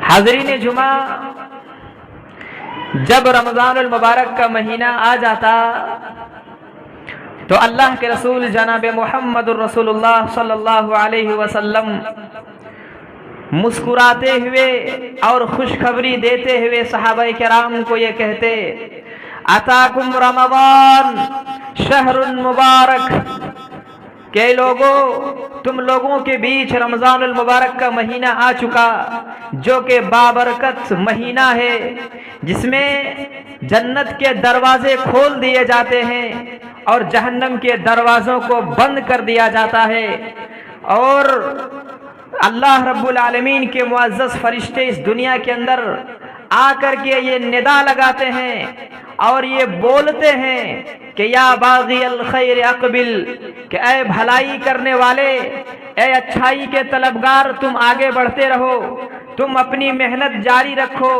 حاضرین جمعہ، جب رمضان المبارک کا مہینہ آ جاتا تو اللہ کے رسول جناب محمد الرسول اللہ صلی اللہ علیہ وسلم مسکراتے ہوئے اور خوشخبری دیتے ہوئے صحابہ کرام کو یہ کہتے: اتاکم رمضان شہر مبارک، کہ لوگوں، تم لوگوں کے بیچ رمضان المبارک کا مہینہ آ چکا، جو کہ بابرکت مہینہ ہے، جس میں جنت کے دروازے کھول دیے جاتے ہیں اور جہنم کے دروازوں کو بند کر دیا جاتا ہے، اور اللہ رب العالمین کے معزز فرشتے اس دنیا کے اندر آ کر کے یہ ندا لگاتے ہیں اور یہ بولتے ہیں کہ یا باغی الخیر اقبل، کہ اے بھلائی کرنے والے، اے اچھائی کے طلبگار، تم آگے بڑھتے رہو، تم اپنی محنت جاری رکھو،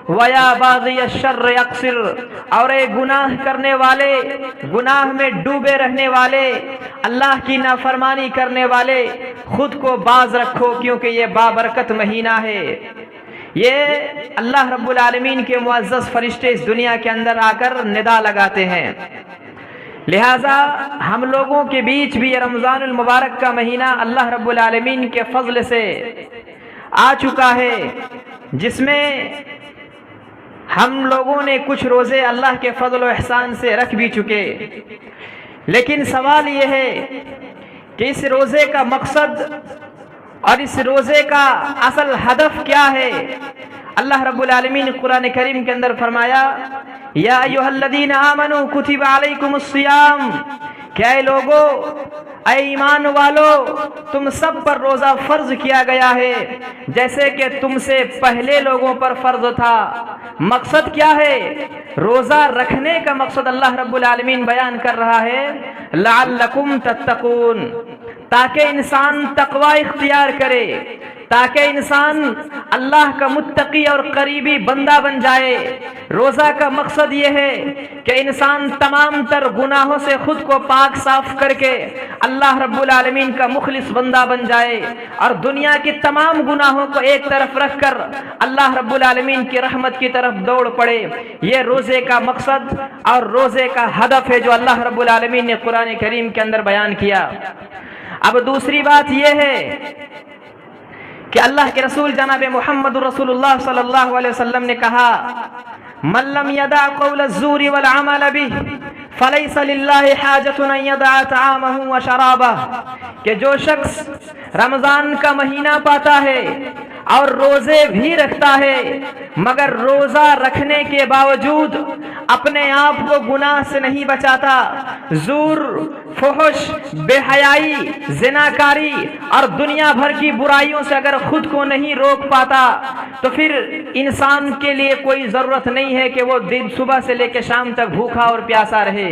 ویا باغی الشر اقصر، اور اے گناہ کرنے والے، گناہ میں ڈوبے رہنے والے، اللہ کی نافرمانی کرنے والے، خود کو باز رکھو، کیونکہ یہ بابرکت مہینہ ہے۔ یہ اللہ رب العالمین کے معزز فرشتے اس دنیا کے اندر آ کر ندا لگاتے ہیں۔ لہٰذا ہم لوگوں کے بیچ بھی یہ رمضان المبارک کا مہینہ اللہ رب العالمین کے فضل سے آ چکا ہے، جس میں ہم لوگوں نے کچھ روزے اللہ کے فضل و احسان سے رکھ بھی چکے، لیکن سوال یہ ہے کہ اس روزے کا مقصد اور اس روزے کا اصل ہدف کیا ہے؟ اللہ رب العالمین نے قرآن کریم کے اندر فرمایا: یا ایھا الذین آمنوا کتب علیکم الصیام، کہ اے لوگو، اے ایمان والو، تم سب پر روزہ فرض کیا گیا ہے جیسے کہ تم سے پہلے لوگوں پر فرض تھا۔ مقصد کیا ہے؟ روزہ رکھنے کا مقصد اللہ رب العالمین بیان کر رہا ہے: لعلکم تتقون، تاکہ انسان تقوی اختیار کرے، تاکہ انسان اللہ کا متقی اور قریبی بندہ بن جائے۔ روزہ کا مقصد یہ ہے کہ انسان تمام تر گناہوں سے خود کو پاک صاف کر کے اللہ رب العالمین کا مخلص بندہ بن جائے، اور دنیا کی تمام گناہوں کو ایک طرف رکھ کر اللہ رب العالمین کی رحمت کی طرف دوڑ پڑے۔ یہ روزے کا مقصد اور روزے کا ہدف ہے جو اللہ رب العالمین نے قرآن کریم کے اندر بیان کیا۔ اب دوسری بات یہ ہے کہ اللہ کے رسول جناب محمد رسول اللہ صلی اللہ علیہ وسلم نے کہا: من لم يدع قول الزور والعمل به فليس لله حاجة ان يدع طعامه وشرابه، کہ جو شخص رمضان کا مہینہ پاتا ہے اور روزے بھی رکھتا ہے، مگر روزہ رکھنے کے باوجود اپنے آپ کو گناہ سے نہیں بچاتا، زور، فحش، بے حیائی، زناکاری اور دنیا بھر کی برائیوں سے اگر خود کو نہیں روک پاتا، تو پھر انسان کے لیے کوئی ضرورت نہیں ہے کہ وہ دن صبح سے لے کے شام تک بھوکا اور پیاسا رہے۔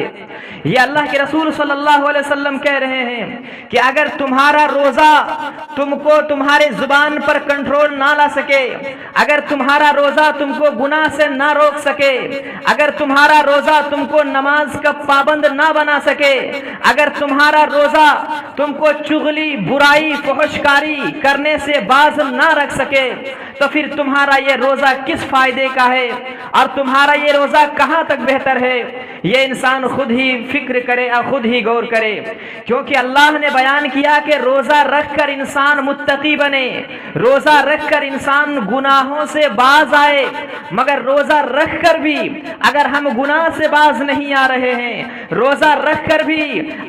یہ اللہ کے رسول صلی اللہ علیہ وسلم کہہ رہے ہیں کہ اگر تمہارا روزہ تم کو تمہارے زبان پر کنٹرول نہ لا سکے، اگر تمہارا روزہ تم کو گناہ سے نہ روک سکے، اگر تمہارا روزہ تم کو نماز کا پابند نہ بنا سکے، اگر تمہارا روزہ تم کو چغلی، برائی، فحشکاری کرنے سے باز نہ رکھ سکے، تو پھر تمہارا یہ روزہ کس فائدے کا ہے اور تمہارا یہ روزہ کہاں تک بہتر ہے؟ یہ انسان خود ہی فکر کرے اور خود ہی غور کرے، کیونکہ اللہ نے بیان کیا کہ روزہ رکھ کر انسان متقی بنے، روزہ رکھ کر انسان گناہوں سے باز آئے، مگر روزہ رکھ کر بھی اگر ہم گناہ سے باز نہیں آ رہے ہیں، روزہ رکھ کر بھی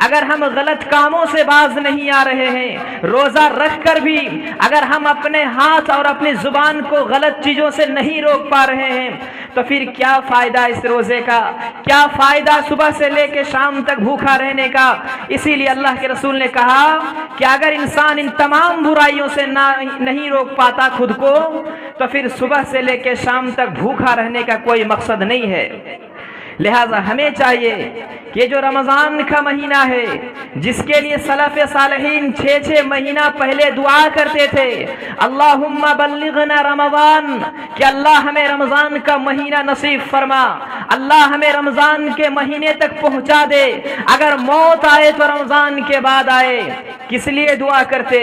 اگر ہم غلط کاموں سے باز نہیں آ رہے ہیں، روزہ رکھ کر بھی اگر ہم اپنے ہاتھ اور اپنی زبان کو غلط چیزوں سے نہیں روک پا رہے ہیں، تو پھر کیا فائدہ اس روزے کا؟ کیا فائدہ صبح سے لے کے شام تک بھوکا رہنے کا؟ اسی لیے اللہ کے رسول نے کہا کہ اگر انسان ان تمام برائیوں سے نہیں روک پاتا خود کو، تو پھر صبح سے لے کے شام تک بھوکا رہنے کا کوئی مقصد نہیں ہے۔ لہٰذا ہمیں چاہیے کہ جو رمضان کا مہینہ ہے، جس کے لیے سلف صالحین 6 مہینہ پہلے دعا کرتے تھے، اللہم بلغنا رمضان، کہ اللہ ہمیں رمضان کا مہینہ نصیب فرما، اللہ ہمیں رمضان کے مہینے تک پہنچا دے، اگر موت آئے تو رمضان کے بعد آئے۔ کس لیے دعا کرتے؟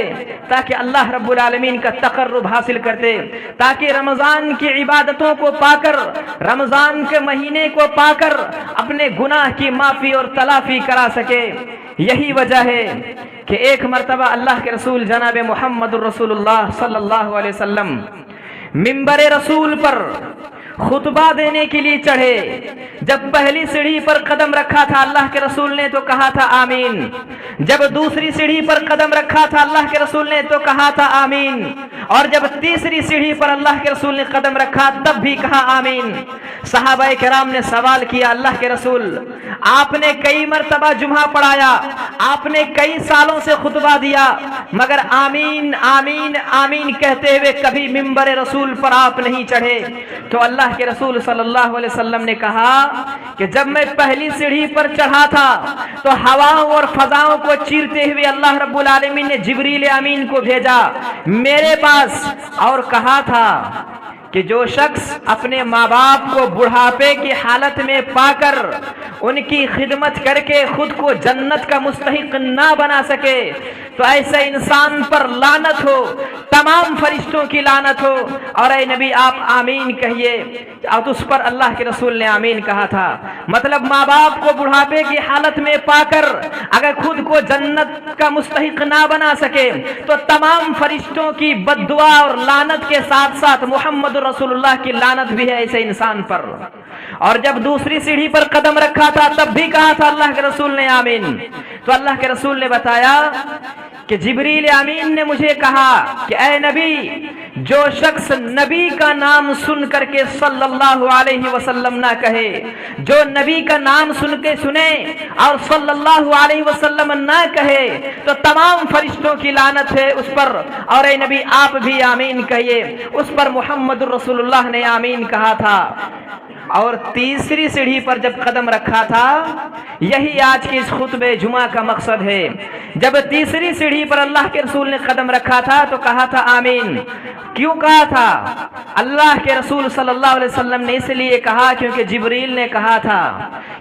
تاکہ اللہ رب العالمین کا تقرب حاصل کرتے، تاکہ رمضان کی عبادتوں کو پا کر، رمضان کے مہینے کو پا کر اپنے گناہ کی معافی اور تلافی کرا سکے۔ یہی وجہ ہے کہ ایک مرتبہ اللہ کے رسول جناب محمد الرسول اللہ صلی اللہ علیہ وسلم منبر رسول پر خطبہ دینے کے لیے چڑھے۔ جب پہلی سیڑھی پر قدم رکھا تھا اللہ کے رسول نے تو کہا تھا آمین، جب دوسری سیڑھی پر قدم رکھا تھا اللہ کے رسول نے تو کہا تھا آمین، اور جب تیسری سیڑھی پر اللہ کے رسول نے قدم رکھا تب بھی کہا آمین۔ صحابہ کرام نے سوال کیا، اللہ کے رسول آپ نے کئی مرتبہ جمعہ پڑھایا، آپ نے کئی سالوں سے خطبہ دیا، مگر آمین آمین آمین کہتے ہوئے کبھی منبر رسول پر آپ نہیں چڑھے۔ تو اللہ کے رسول صلی اللہ علیہ وسلم نے کہا کہ جب میں پہلی سیڑھی پر چڑھا تھا تو ہواؤں اور فضاؤں کو چیرتے ہوئے اللہ رب العالمین نے جبریل امین کو بھیجا میرے پاس، اور کہا تھا کہ جو شخص اپنے ماں باپ کو بڑھاپے کی حالت میں پا کر ان کی خدمت کر کے خود کو جنت کا مستحق نہ بنا سکے تو ایسے انسان پر لعنت ہو، تمام فرشتوں کی لعنت ہو، اور اے نبی آپ آمین کہیے۔ اور اس پر اللہ کے رسول نے آمین کہا تھا۔ مطلب ماں باپ کو بڑھاپے کی حالت میں پا کر اگر خود کو جنت کا مستحق نہ بنا سکے تو تمام فرشتوں کی بد دعا اور لعنت کے ساتھ ساتھ محمد رسول اللہ کی لعنت بھی ہے ایسے انسان پر۔ اور جب دوسری سیڑھی پر قدم رکھا تھا تب بھی کہا تھا اللہ کے رسول نے آمین۔ تو اللہ کے رسول نے بتایا کہ جبریل امین نے مجھے کہا کہ اے نبی، جو شخص نبی کا نام سن کر کے صلی اللہ علیہ وسلم نہ کہے، جو نبی کا نام سن کے سنے اور صلی اللہ علیہ وسلم نہ کہے تو تمام فرشتوں کی لعنت ہے اس پر، اور اے نبی آپ بھی آمین کہیے۔ اس پر محمد رسول اللہ نے آمین کہا تھا۔ اور تیسری سیڑھی پر جب قدم رکھا تھا، یہی آج کے اس خطبہ جمعہ کا مقصد ہے، جب تیسری سیڑھی پر اللہ کے رسول نے قدم رکھا تھا تو کہا تھا آمین۔ کیوں کہا تھا؟ اللہ کے رسول صلی اللہ علیہ وسلم نے اس لیے کہا کیونکہ جبریل نے کہا تھا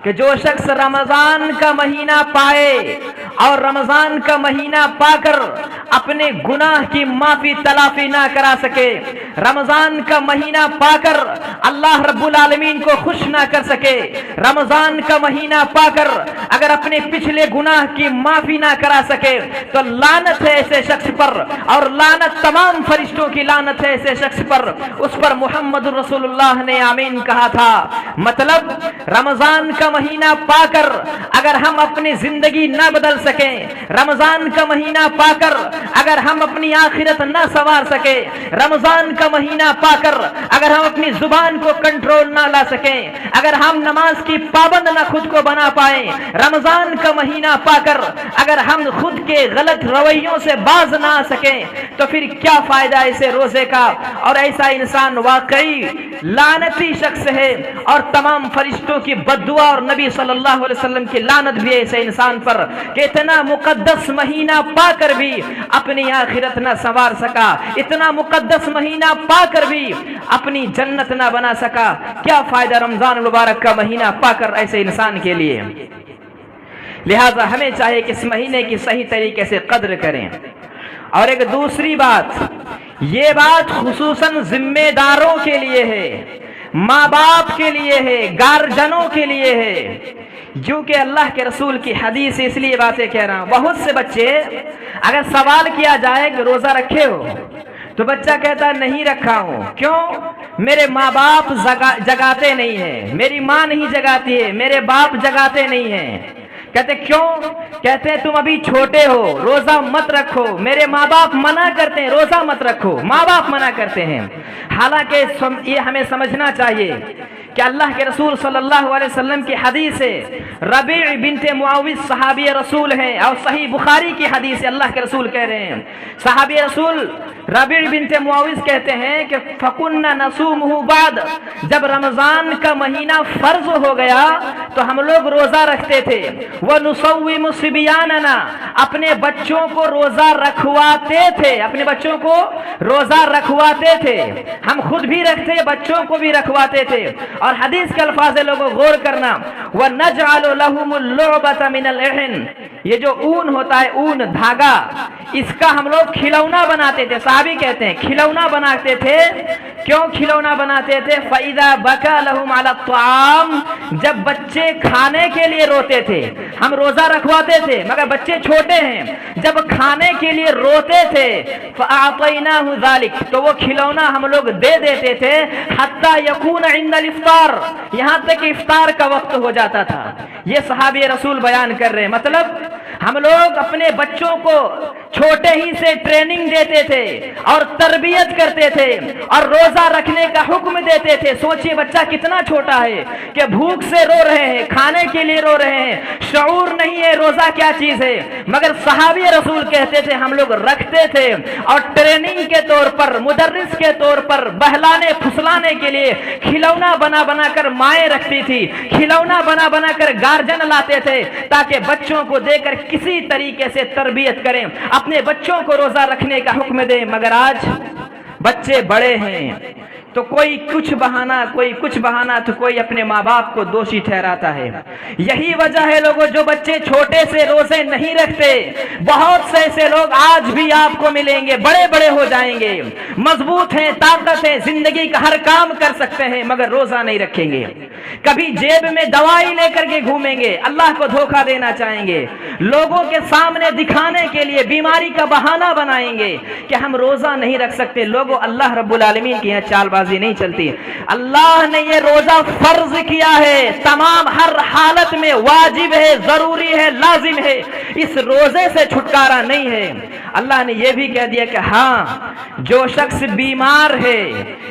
کہ جو شخص رمضان کا مہینہ پائے اور رمضان کا مہینہ پا کر اپنے گناہ کی معافی تلافی نہ کرا سکے، رمضان کا مہینہ پا کر اللہ رب العالمین کو خوش نہ کر سکے، رمضان کا مہینہ پا کر اگر اپنے پچھلے گناہ کی معافی نہ کرا سکے تو لعنت ہے ایسے شخص پر، اور لعنت تمام فرشتوں کی لعنت ہے ایسے شخص پر۔ اس پر محمد رسول اللہ نے آمین کہا تھا۔ مطلب رمضان کا مہینہ پا کر اگر ہم اپنی زندگی نہ بدل سکیں، رمضان کا مہینہ پا کر اگر ہم اپنی آخرت نہ سنوار سکے، رمضان کا مہینہ پا کر اگر ہم اپنی زبان کو کنٹرول نہ لا سکیں، اگر ہم نماز کی پابند نہ خود کو بنا پائیں، رمضان کا مہینہ پا کر اگر ہم خود کے غلط رویوں سے باز نہ آ سکیں تو پھر کیا فائدہ ایسے روزے کا؟ اور ایسا انسان واقعی لعنتی شخص ہے، اور تمام فرشتوں کی بد دعا اور نبی صلی اللہ علیہ وسلم کی لعنت بھی ایسے انسان پر کہ اتنا مقدس مہینہ پا کر بھی اپنی آخرت نہ سنوار سکا، اتنا مقدس مہینہ پا کر بھی اپنی جنت نہ بنا سکا۔ کیا فائدہ رمضان المبارک کا مہینہ پا کر ایسے انسان کے لیے؟ لہذا ہمیں چاہیے کہ اس مہینے کی صحیح طریقے سے قدر کریں۔ اور ایک دوسری بات، یہ بات خصوصاً ذمہ داروں کے لیے ہے، ماں باپ کے لیے ہے، گارجنوں کے لیے ہے، جو کہ اللہ کے رسول کی حدیث، اس لیے باتیں کہہ رہا ہوں۔ بہت سے بچے اگر سوال کیا جائے کہ روزہ رکھے ہو تو بچہ کہتا ہے نہیں رکھا ہوں۔ کیوں؟ میرے ماں باپ جگاتے نہیں ہیں، میری ماں نہیں جگاتی ہے، میرے باپ جگاتے نہیں ہیں۔ کہتے کیوں؟ کہتے ہیں تم ابھی چھوٹے ہو، روزہ مت رکھو، میرے ماں باپ منع کرتے ہیں روزہ مت رکھو، ماں باپ منع کرتے ہیں۔ حالانکہ یہ ہمیں سمجھنا چاہیے کہ اللہ کے رسول صلی اللہ علیہ وسلم کی حدیث ہے، ربیع بنت معاوض صحابی رسول ہیں، اور صحیح بخاری کی حدیث ہے، اللہ کے رسول کہہ رہے ہیں، صحابی رسول ربیع بنت معاوض کہتے ہیں کہ فَكُنَّا نَصُومُهُ بعد، جب رمضان کا مہینہ فرض ہو گیا تو ہم لوگ روزہ رکھتے تھے، وَنُصَوِّمُ صِبْيَانَنَا، اپنے بچوں کو روزہ رکھواتے تھے، اپنے بچوں کو روزہ رکھواتے تھے، ہم خود بھی رکھتے بچوں کو بھی رکھواتے تھے۔ اور حدیث کے الفاظ لوگوں غور کرنا، وَنَجْعَلُ لَهُمُ اللُّعْبَةَ مِنَ الْإِحْنِ، یہ جو اون ہوتا ہے، اون دھاگا، اس کا ہم لوگ کھلونا بناتے تھے۔ صحابی کہتے ہیں کھلونا بناتے تھے۔ کیوں کھلونا بناتے تھے؟ فَإِذَا بَكَى لَهُمْ عَلَى الطَّعَامِ، جب بچے کھانے کے لیے روتے تھے، ہم روزہ رکھواتے تھے مگر بچے چھوٹے ہیں، جب کھانے کے لیے روتے تھے فَأَعْطَيْنَاهُ ذَلِكَ، تو وہ کھلونا ہم لوگ دے دیتے تھے، حَتَّى يَكُونَ عِنْدَ الْإِفْطَارِ، یہاں تک کہ افطار کا وقت ہو جاتا تھا۔ یہ صحابی رسول بیان کر رہے ہیں، مطلب ہم لوگ اپنے بچوں کو چھوٹے ہی سے ٹریننگ دیتے تھے اور تربیت کرتے تھے اور روزہ رکھنے کا حکم دیتے تھے۔ سوچئے بچہ کتنا چھوٹا ہے کہ بھوک سے رو رہے ہیں، کھانے کے لیے رو رہے ہیں، شعور نہیں ہے روزہ کیا چیز ہے، مگر صحابی رسول کہتے تھے ہم لوگ رکھتے تھے اور ٹریننگ کے طور پر، مدرس کے طور پر، بہلانے پھسلانے کے لیے کھلونا بنا بنا کر مائیں رکھتی تھی، کھلونا بنا بنا کر گارجن لاتے تھے تاکہ بچوں کو دے کر کسی طریقے سے تربیت کریں، اپنے بچوں کو روزہ رکھنے کا حکم دیں۔ مگر آج بچے بڑے ہیں تو کوئی کچھ بہانہ، کوئی کچھ بہانہ، تو کوئی اپنے ماں باپ کو دوشی ٹھہراتا ہے۔ یہی وجہ ہے لوگوں، جو بچے چھوٹے سے روزے نہیں رکھتے، بہت سے ایسے لوگ آج بھی آپ کو ملیں گے، بڑے بڑے ہو جائیں گے، مضبوط ہیں، طاقت ہے، زندگی کا ہر کام کر سکتے ہیں، مگر روزہ نہیں رکھیں گے۔ کبھی جیب میں دوائی لے کر کے گھومیں گے، اللہ کو دھوکہ دینا چاہیں گے، لوگوں کے سامنے دکھانے کے لیے بیماری کا بہانہ بنائیں گے کہ ہم روزہ نہیں رکھ سکتے۔ لوگوں، اللہ رب العالمین کی یہاں چال بازی نہیں چلتی۔ اللہ نے یہ روزہ فرض کیا ہے، تمام ہر حالت میں واجب ہے، ضروری ہے، لازم ہے، اس روزے سے چھٹکارا نہیں ہے۔ اللہ نے یہ بھی کہہ دیا کہ ہاں، جو شخص بیمار ہے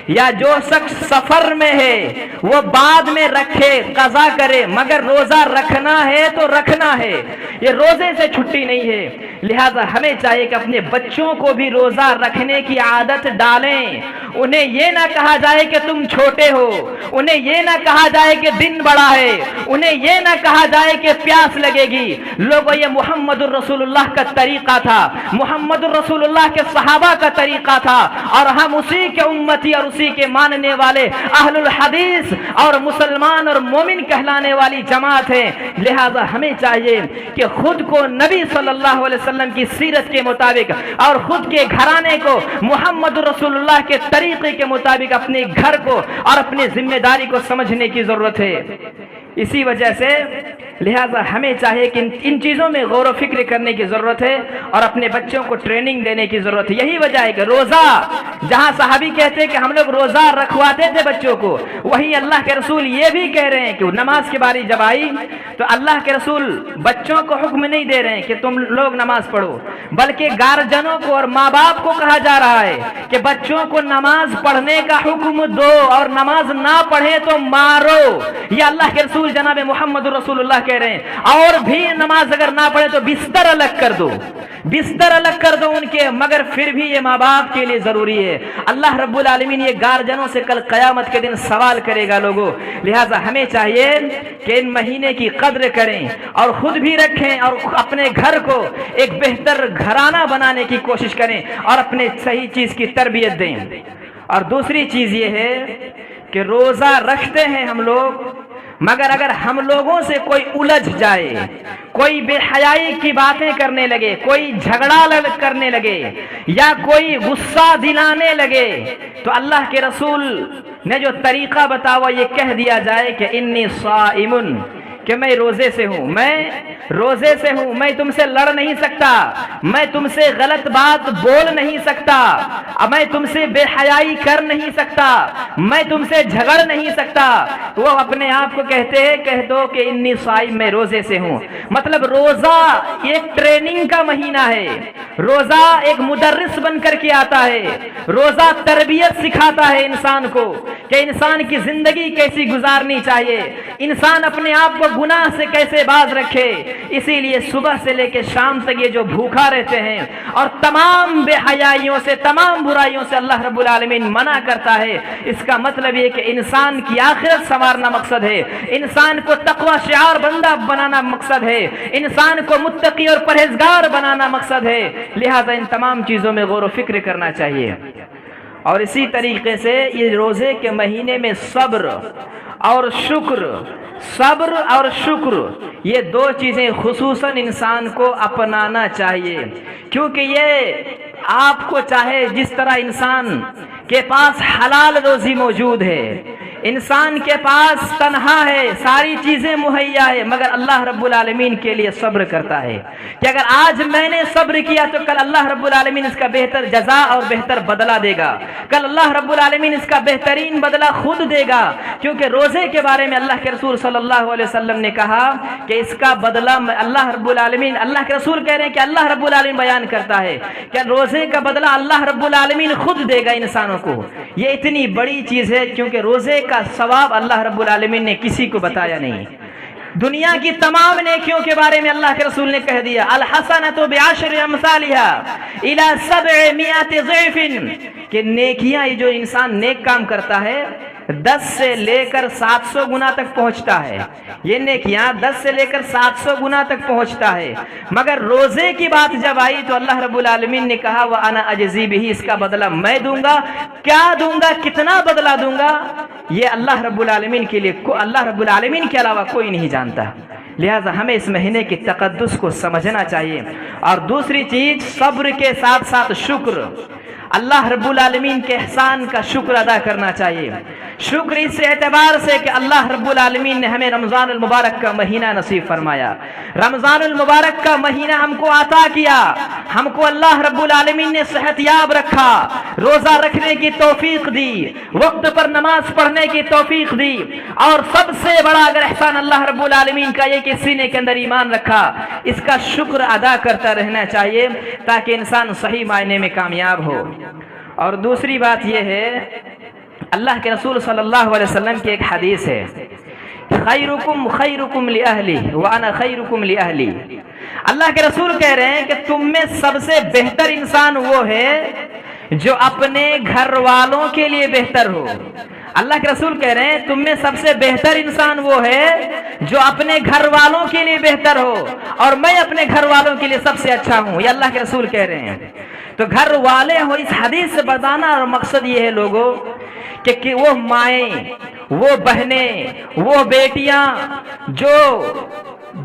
یا جو شخص سفر میں ہے وہ بعد میں رکھے، قضا کرے، مگر روزہ رکھنا ہے تو رکھنا ہے، یہ روزے سے چھٹی نہیں ہے۔ لہذا ہمیں چاہیے کہ اپنے بچوں کو بھی روزہ رکھنے کی عادت ڈالیں۔ انہیں یہ نہ کہا جائے کہ تم چھوٹے ہو، انہیں یہ نہ کہا جائے کہ دن بڑا ہے، انہیں یہ نہ کہا جائے کہ پیاس لگے گی۔ لوگوں، یہ محمد الرسول اللہ کا طریقہ تھا، محمد الرسول اللہ کے صحابہ کا طریقہ تھا، اور ہم اسی کے امتی اور اسی کے ماننے والے اہل الحدیث اور مسلمان اور مومن کہلانے والی جماعت ہے۔ لہذا ہمیں چاہیے کہ خود کو نبی صلی اللہ علیہ وسلم کی سیرت کے مطابق اور خود کے گھرانے کو محمد رسول اللہ کے طریقے کے مطابق اپنے گھر کو اور اپنی ذمہ داری کو سمجھنے کی ضرورت ہے۔ اسی وجہ سے لہذا ہمیں چاہیے کہ ان چیزوں میں غور و فکر کرنے کی ضرورت ہے اور اپنے بچوں کو ٹریننگ دینے کی ضرورت ہے۔ یہی وجہ ہے کہ روزہ، جہاں صحابی کہتے ہیں کہ ہم لوگ روزہ رکھواتے تھے بچوں کو، وہیں اللہ کے رسول یہ بھی کہہ رہے ہیں کہ نماز کی باری جب آئی تو اللہ کے رسول بچوں کو حکم نہیں دے رہے ہیں کہ تم لوگ نماز پڑھو، بلکہ گارجنوں کو اور ماں باپ کو کہا جا رہا ہے کہ بچوں کو نماز پڑھنے کا حکم دو اور نماز نہ پڑھے تو مارو۔ یہ اللہ کے رسول جناب محمد رسول اللہ کہہ رہے ہیں۔ اور بھی نماز اگر نہ پڑھے تو بستر الگ کر دو، بستر الگ کر دو ان کے، مگر پھر بھی یہ ماں باپ کے لیے ضروری ہے۔ اللہ رب العالمین یہ گارجنوں سے کل قیامت کے دن سوال کرے گا لوگوں۔ لہٰذا ہمیں چاہیے کہ ان مہینے کی قدر کریں اور خود بھی رکھیں اور اپنے گھر کو ایک بہتر گھرانہ بنانے کی کوشش کریں اور اپنے صحیح چیز کی تربیت دیں۔ اور دوسری چیز یہ ہے کہ روزہ رکھتے ہیں ہم لوگ، مگر اگر ہم لوگوں سے کوئی الجھ جائے، کوئی بے حیائی کی باتیں کرنے لگے، کوئی جھگڑا کرنے لگے یا کوئی غصہ دلانے لگے، تو اللہ کے رسول نے جو طریقہ بتاوا یہ کہہ دیا جائے کہ انی صائم، کہ میں روزے سے ہوں، میں روزے سے ہوں، میں تم سے لڑ نہیں سکتا، میں تم سے غلط بات بول نہیں سکتا، میں تم سے بے حیائی کر نہیں سکتا، میں تم سے جھگڑ نہیں سکتا۔ وہ اپنے آپ کو کہتے ہیں، کہہ دو کہ انی صائم، میں روزے سے ہوں۔ مطلب روزہ ایک ٹریننگ کا مہینہ ہے، روزہ ایک مدرس بن کر کے آتا ہے، روزہ تربیت سکھاتا ہے انسان کو کہ انسان کی زندگی کیسی گزارنی چاہیے، انسان اپنے آپ کو گناہ سے کیسے باز رکھے۔ اسی لیے صبح سے لے کے شام تک یہ جو بھوکا رہتے ہیں اور تمام بے حیائیوں سے، تمام برائیوں سے اللہ رب العالمین منع کرتا ہے، اس کا مطلب یہ کہ انسان کی آخرت سنوارنا مقصد ہے، انسان کو تقوی شعار بندہ بنانا مقصد ہے، انسان کو متقی اور پرہیزگار بنانا مقصد ہے۔ لہذا ان تمام چیزوں میں غور و فکر کرنا چاہیے۔ اور اسی طریقے سے یہ روزے کے مہینے میں صبر اور شکر یہ دو چیزیں خصوصاً انسان کو اپنانا چاہیے، کیونکہ یہ آپ کو چاہے جس طرح انسان کے پاس حلال روزی موجود ہے، انسان کے پاس تنہا ہے، ساری چیزیں مہیا ہے، مگر اللہ رب العالمین کے لیے صبر کرتا ہے کہ اگر آج میں نے صبر کیا تو کل اللہ رب العالمین اس کا بہتر جزا اور بہتر بدلہ دے گا، کل اللہ رب العالمین اس کا بہترین بدلہ خود دے گا، کیونکہ روزے کے بارے میں اللہ کے رسول صلی اللہ علیہ وسلم نے کہا کہ اس کا بدلہ اللہ رب العالمین، اللہ کے رسول کہہ رہے ہیں کہ اللہ رب العالمین بیان کرتا ہے کہ روزے کا بدلہ اللہ رب العالمین خود دے گا انسانوں کو۔ یہ اتنی بڑی چیز ہے کیونکہ روزے کا ثواب اللہ رب العالمین نے کسی کو بتایا نہیں۔ دنیا کی تمام نیکیوں کے بارے میں اللہ کے رسول نے کہہ دیا الحسنۃ بعشر امثالها الی 700 ضعف، کہ نیکیاں جو انسان نیک کام کرتا ہے 10 سے لے کر 700 گنا تک پہنچتا ہے، یہ نیکیاں 10 سے لے کر 700 گنا تک پہنچتا ہے، مگر روزے کی بات جب آئی تو اللہ رب العالمین نے کہا وَأَنَا أَجْزِي بِهِ، اس کا بدلہ میں دوں گا، کیا دوں گا، کتنا بدلہ دوں گا، یہ اللہ رب العالمین کے لیے، اللہ رب العالمین کے علاوہ کوئی نہیں جانتا۔ لہٰذا ہمیں اس مہینے کی تقدس کو سمجھنا چاہیے۔ اور دوسری چیز صبر کے ساتھ ساتھ شکر، اللہ رب العالمین کے احسان کا شکر ادا کرنا چاہیے۔ شکر اس اعتبار سے کہ اللہ رب العالمین نے ہمیں رمضان المبارک کا مہینہ نصیب فرمایا، رمضان المبارک کا مہینہ ہم کو عطا کیا، ہم کو اللہ رب العالمین نے صحت یاب رکھا، روزہ رکھنے کی توفیق دی، وقت پر نماز پڑھنے کی توفیق دی، اور سب سے بڑا اگر احسان اللہ رب العالمین کا یہ کہ سینے کے اندر ایمان رکھا، اس کا شکر ادا کرتا رہنا چاہیے تاکہ انسان صحیح معنی میں کامیاب ہو۔ اور دوسری بات یہ ہے، اللہ کے رسول صلی اللہ علیہ وسلم کی ایک حدیث ہے خیرکم خیرکم لأہلی وانا خیرکم لأہلی، اللہ کے رسول کہہ رہے ہیں کہ تم میں سب سے بہتر انسان وہ ہے جو اپنے گھر والوں کے لیے بہتر ہو۔ اللہ کے رسول کہہ رہے ہیں تم میں سب سے بہتر انسان وہ ہے جو اپنے گھر والوں کے لیے بہتر ہو، اور میں اپنے گھر والوں کے لیے سب سے اچھا ہوں، یہ اللہ کے رسول کہہ رہے ہیں۔ تو گھر والے ہو، اس حدیث سے بتانا اور مقصد یہ ہے لوگوں کہ وہ مائیں، وہ بہنیں، وہ بیٹیاں جو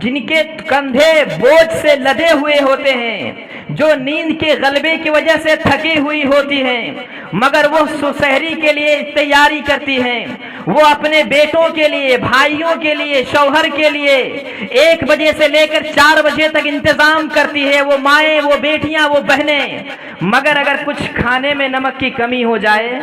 جن کے کندھے بوجھ سے لدے ہوئے ہوتے ہیں، جو نیند کے غلبے کی وجہ سے تھکی ہوئی ہوتی ہیں، مگر وہ سحری کے لیے تیاری کرتی ہیں، وہ اپنے بیٹوں کے لیے، بھائیوں کے لیے، شوہر کے لیے 1 بجے سے لے کر 4 بجے تک انتظام کرتی ہے، وہ مائیں، وہ بیٹیاں، وہ بہنیں، مگر اگر کچھ کھانے میں نمک کی کمی ہو جائے،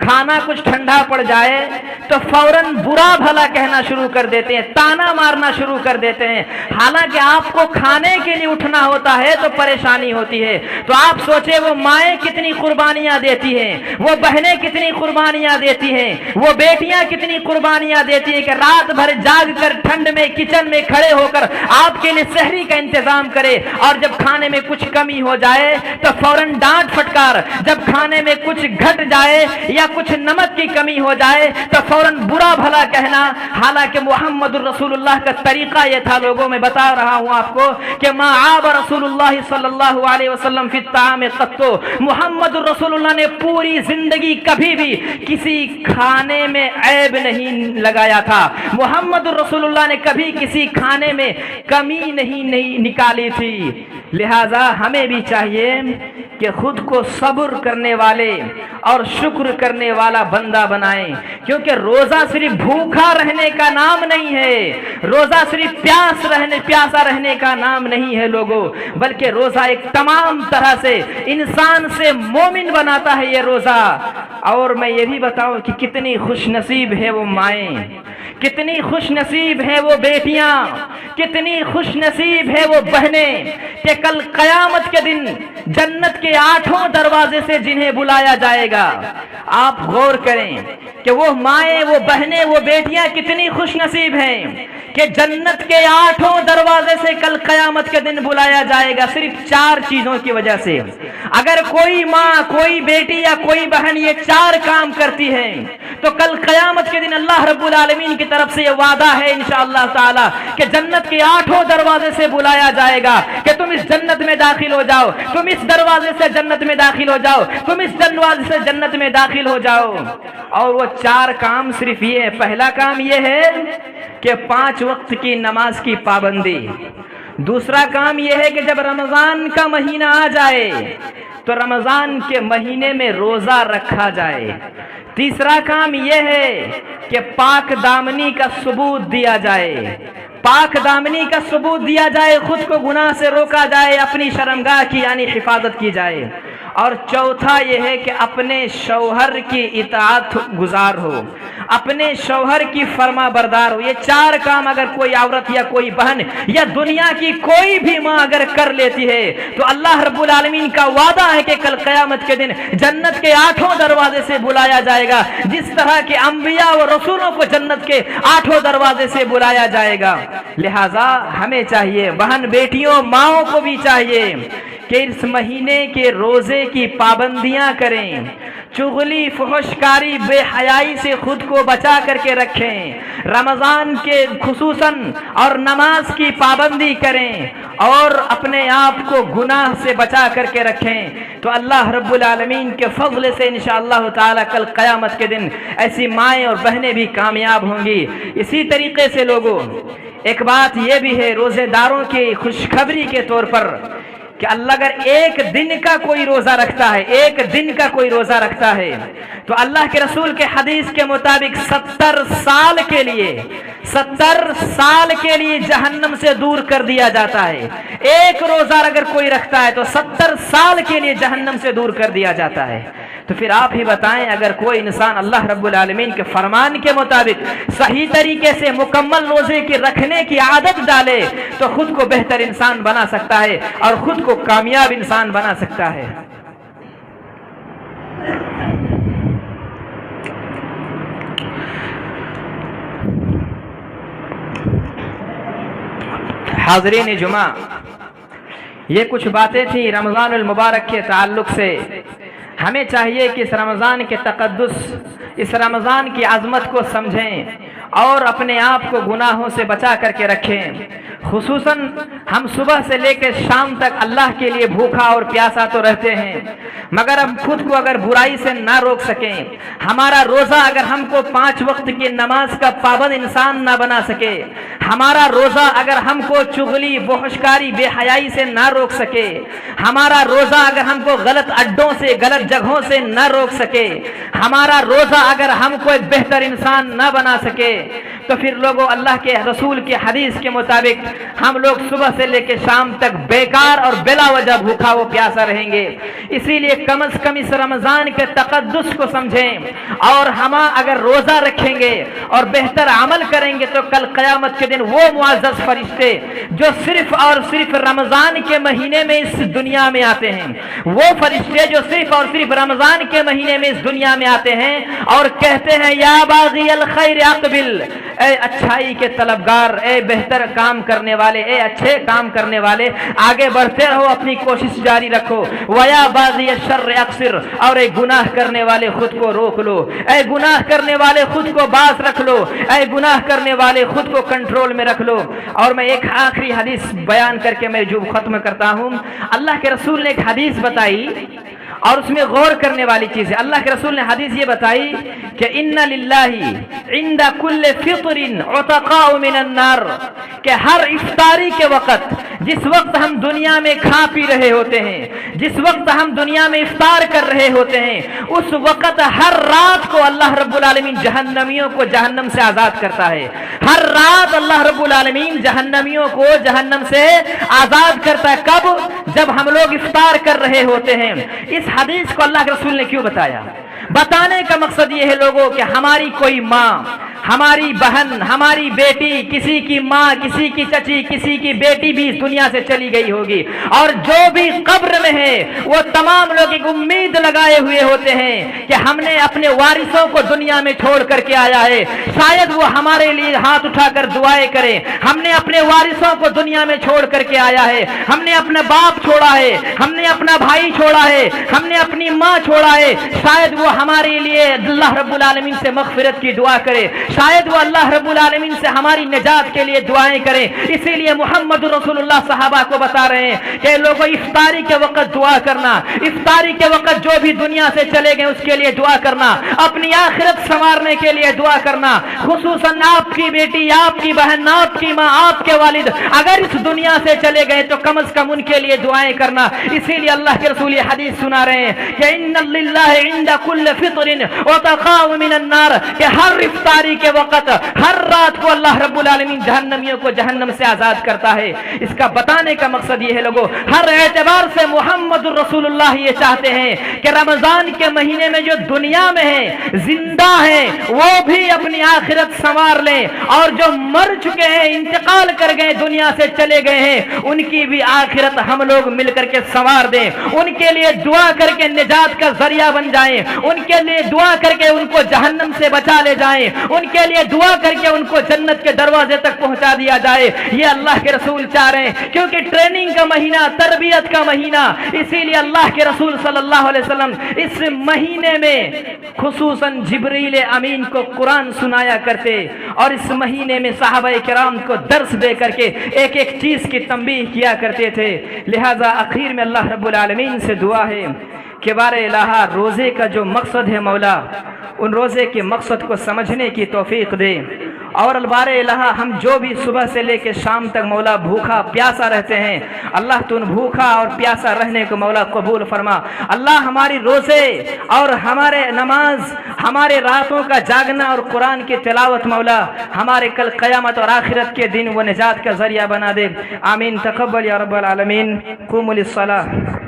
کھانا کچھ ٹھنڈا پڑ جائے تو فوراً برا بھلا کہنا شروع کر دیتے ہیں، تانا مارنا شروع کر دیتے ہیں، حالانکہ آپ کو کھانے کے لیے اٹھنا ہوتا ہے تو پریشانی ہوتی ہے۔ تو آپ سوچے وہ مائیں کتنی قربانیاں دیتی ہیں، وہ بہنیں کتنی قربانیاں دیتی ہیں، وہ بیٹیاں کتنی قربانیاں دیتی ہیں کہ رات بھر جاگ کر ٹھنڈ میں کچن میں کھڑے ہو کر آپ کے لیے سحری کا انتظام کرے، اور جب کھانے میں کچھ کمی ہو جائے تو فوراً ڈانٹ پھٹکار، جب کھانے میں کچھ گھٹ جائے یا کچھ نمک کی کمی ہو جائے تو فوراً برا بھلا کہنا۔ حالانکہ محمد الرسول اللہ کا طریقہ یہ تھا، لوگوں میں بتا رہا ہوں آپ کو کہ ما عاب رسول اللہ صلی اللہ علیہ وسلم فی الطعام قط، محمد الرسول اللہ نے پوری زندگی کبھی بھی کسی کھانے میں عیب نہیں لگایا تھا، محمد الرسول اللہ نے کبھی کسی کھانے میں کمی نہیں نکالی تھی۔ لہذا ہمیں بھی چاہیے کہ خود کو صبر کرنے والے اور شکر کرنے والا بندہ بنائیں، کیونکہ روزہ صرف بھوکا رہنے کا نام نہیں ہے، روزہ صرف پیاسا رہنے کا نام نہیں ہے لوگوں، بلکہ روزہ ایک تمام طرح سے انسان سے مومن بناتا ہے یہ روزہ۔ اور میں یہ بھی بتاؤں کہ کتنی خوش نصیب ہے وہ مائیں، کتنی خوش نصیب ہے وہ بیٹیاں، کتنی خوش نصیب ہے وہ بہنیں کہ کل قیامت کے دن جنت کے 8 دروازے سے جنہیں بلایا جائے گا۔ آپ غور کریں کہ وہ مائیں، وہ بہنیں، وہ بیٹیاں کتنی خوش نصیب ہیں کہ جنت کے 8 دروازے سے کل قیامت کے دن بلایا جائے گا، صرف 4 چیزوں کی وجہ سے۔ اگر کوئی ماں، کوئی بیٹی یا کوئی بہن یہ 4 کام کرتی ہے تو کل قیامت کے دن اللہ رب العالمین کی طرف سے یہ وعدہ ہے انشاءاللہ تعالی کہ جنت کے 8 دروازے سے بلایا جائے گا کہ تم اس جنت میں داخل ہو جاؤ، تم اس دروازے سے جنت میں داخل ہو جاؤ، تم اس دروازے سے جنت میں داخل ہو جاؤ۔ اور وہ 4 کام صرف یہ ہے۔ پہلا کام یہ ہے کہ 5 وقت کی نماز کی پابندی۔ دوسرا کام یہ ہے کہ جب رمضان کا مہینہ آ جائے تو رمضان کے مہینے میں روزہ رکھا جائے۔ تیسرا کام یہ ہے کہ پاک دامنی کا ثبوت دیا جائے، پاک دامنی کا ثبوت دیا جائے، خود کو گناہ سے روکا جائے، اپنی شرمگاہ کی یعنی حفاظت کی جائے۔ اور چوتھا یہ ہے کہ اپنے شوہر کی اطاعت گزار ہو، اپنے شوہر کی فرما بردار ہو۔ یہ 4 کام اگر کوئی عورت یا کوئی بہن یا دنیا کی کوئی بھی ماں اگر کر لیتی ہے تو اللہ رب العالمین کا وعدہ ہے کہ کل قیامت کے دن جنت کے 8 دروازے سے بلایا جائے گا، جس طرح کہ انبیاء و رسولوں کو جنت کے 8 دروازے سے بلایا جائے گا۔ لہٰذا ہمیں چاہیے، بہن بیٹیوں ماؤں کو بھی چاہیے کہ اس مہینے کے روزے کی پابندیاں کریں، چغلی فحشکاری بے حیائی سے خود کو بچا کر کے رکھیں، رمضان کے خصوصاً اور نماز کی پابندی کریں اور اپنے آپ کو گناہ سے بچا کر کے رکھیں، تو اللہ رب العالمین کے فضل سے انشاءاللہ تعالی کل قیامت کے دن ایسی مائیں اور بہنیں بھی کامیاب ہوں گی۔ اسی طریقے سے لوگوں ایک بات یہ بھی ہے روزے داروں کی خوشخبری کے طور پر کہ اللہ اگر ایک دن کا کوئی روزہ رکھتا ہے، ایک دن کا کوئی روزہ رکھتا ہے تو اللہ کے رسول کے حدیث کے مطابق 70 سال کے لیے جہنم سے دور کر دیا جاتا ہے۔ ایک روزہ اگر کوئی رکھتا ہے تو 70 سال کے لیے جہنم سے دور کر دیا جاتا ہے۔ تو پھر آپ ہی بتائیں اگر کوئی انسان اللہ رب العالمین کے فرمان کے مطابق صحیح طریقے سے مکمل روزے کی رکھنے کی عادت ڈالے تو خود کو بہتر انسان بنا سکتا ہے اور خود کو کامیاب انسان بنا سکتا ہے۔ حاضرین جمعہ، یہ کچھ باتیں تھیں رمضان المبارک کے تعلق سے۔ ہمیں چاہیے کہ اس رمضان کے تقدس، اس رمضان کی عظمت کو سمجھیں اور اپنے آپ کو گناہوں سے بچا کر کے رکھیں۔ خصوصاً ہم صبح سے لے کے شام تک اللہ کے لیے بھوکا اور پیاسا تو رہتے ہیں، مگر ہم خود کو اگر برائی سے نہ روک سکیں، ہمارا روزہ اگر ہم کو 5 وقت کی نماز کا پابند انسان نہ بنا سکے، ہمارا روزہ اگر ہم کو چغلی فحشکاری بے حیائی سے نہ روک سکے، ہمارا روزہ اگر ہم کو غلط اڈوں سے غلط جگہوں سے نہ روک سکے، ہمارا روزہ اگر ہم کو ایک بہتر انسان نہ بنا سکے، تو پھر لوگوں اللہ کے رسول کی حدیث کے مطابق ہم لوگ صبح سے لے کے شام تک بیکار اور بلا وجہ بھوکا و پیاسا رہیں گے۔ اسی لیے کم از کم اس رمضان کے تقدس کو سمجھیں اور ہم اگر روزہ رکھیں گے اور بہتر عمل کریں گے تو کل قیامت کے دن وہ معزز فرشتے جو صرف اور صرف رمضان کے مہینے میں اس دنیا میں آتے ہیں، وہ فرشتے جو صرف اور صرف رمضان کے مہینے میں اس دنیا میں آتے ہیں اور کہتے ہیں یا باغی الخیر اقبل، اے اچھائی کے طلبگار، اے بہتر کام کرنے والے، اے اچھے کام کرنے والے، آگے بڑھتے رہو، اپنی کوشش جاری رکھو، ویا باغی الشر اقصر، اور اے گناہ کرنے والے خود کو روک لو، اے گناہ کرنے والے خود کو باز رکھ لو، اے گناہ کرنے والے خود کو کنٹرول میں رکھ لو۔ اور میں ایک آخری حدیث بیان کر کے میں جو ختم کرتا ہوں، اللہ کے رسول نے ایک حدیث بتائی اور اس میں غور کرنے والی چیز ہے۔ اللہ کے رسول نے حدیث یہ بتائی کہ ان للہ عند کل فطر عتقاء من النار، کہ ہر افطاری کے وقت، جس وقت ہم دنیا میں کھا پی رہے ہوتے ہیں، جس وقت ہم دنیا میں افطار کر رہے ہوتے ہیں، اس وقت ہر رات کو اللہ رب العالمین جہنمیوں کو جہنم سے آزاد کرتا ہے۔ ہر رات اللہ رب العالمین جہنمیوں کو جہنم سے آزاد کرتا ہے۔ کب؟ جب ہم لوگ افطار کر رہے ہوتے ہیں۔ اس حدیث کو اللہ کے رسول نے کیوں بتایا؟ بتانے کا مقصد یہ ہے لوگوں کہ ہماری کوئی ماں، ہماری بہن، ہماری بیٹی، کسی کی ماں، کسی کی چچی، کسی کی بیٹی بھی اس دنیا سے چلی گئی ہوگی، اور جو بھی قبر میں ہے وہ تمام لوگ ایک امید لگائے ہوئے ہوتے ہیں کہ ہم نے اپنے وارثوں کو دنیا میں چھوڑ کر کے آیا ہے، شاید وہ ہمارے لیے ہاتھ اٹھا کر دعائیں کریں۔ ہم نے اپنے وارثوں کو دنیا میں چھوڑ کر کے آیا ہے، ہم نے اپنا باپ چھوڑا ہے، ہم نے اپنا بھائی چھوڑا ہے، ہم نے اپنی ماں چھوڑا ہے، شاید وہ ہمارے لیے اللہ رب العالمین سے مغفرت کی دعا کرے، شاید وہ اللہ رب العالمین سے ہماری نجات کے لیے دعائیں کریں۔ اسی لیے محمد رسول اللہ صحابہ کو بتا رہے ہیں کہ لوگوں افطاری کے وقت دعا کرنا، افطاری کے وقت جو بھی دنیا سے چلے گئے اس کے لیے دعا کرنا، اپنی آخرت سنوارنے کے لیے دعا کرنا، خصوصاً آپ کی بیٹی، آپ کی بہن، آپ کی ماں، آپ کے والد اگر اس دنیا سے چلے گئے تو کم از کم ان کے لیے دعائیں کرنا۔ اسی لیے اللہ کے رسول یہ حدیث سنا رہے ہیں کہ ان للہ عند کل فطر وتقاء من النار، کہ ہر افطاری کے وقت، ہر رات کو اللہ رب العالمین جہنمیوں کو جہنم سے آزاد کرتا ہے۔ اس کا بتانے کا مقصد یہ ہے لوگوں، ہر اعتبار سے محمد رسول اللہ یہ چاہتے ہیں کہ رمضان کے مہینے میں جو دنیا میں ہیں، زندہ ہیں، وہ بھی اپنی آخرت سنوار لیں، اور جو مر چکے ہیں، انتقال کر گئے، دنیا سے چلے گئے ہیں، ان کی بھی آخرت ہم لوگ مل کر کے سنوار دیں، ان کے لیے دعا کر کے نجات کا ذریعہ بن جائیں، ان کے لیے دعا کر کے ان کو جہنم سے بچا لے جائیں، ان کے لیے دعا کر کے ان کو جنت کے دروازے تک پہنچا دیا جائے۔ یہ اللہ کے رسول چاہ رہے ہیں، کیونکہ ٹریننگ کا مہینہ، تربیت کا مہینہ، اسی لیے اللہ کے رسول صلی اللہ علیہ وسلم اس مہینے میں خصوصاً جبریل امین کو قرآن سنایا کرتے، اور اس مہینے میں صحابہ کرام کو درس دے کر کے ایک ایک چیز کی تنبیہ کیا کرتے تھے۔ لہذا اخیر میں اللہ رب العالمین سے دعا ہے کہ بار الہ روزے کا جو مقصد ہے مولا، ان روزے کے مقصد کو سمجھنے کی توفیق دے، اور البار الہ ہم جو بھی صبح سے لے کے شام تک مولا بھوکا پیاسا رہتے ہیں، اللہ تو ان بھوکا اور پیاسا رہنے کو مولا قبول فرما۔ اللہ ہماری روزے اور ہمارے نماز، ہمارے راتوں کا جاگنا اور قرآن کی تلاوت مولا ہمارے کل قیامت اور آخرت کے دن وہ نجات کا ذریعہ بنا دے۔ آمین۔ تقبل یا رب العالمین۔ قوموا للصلاۃ۔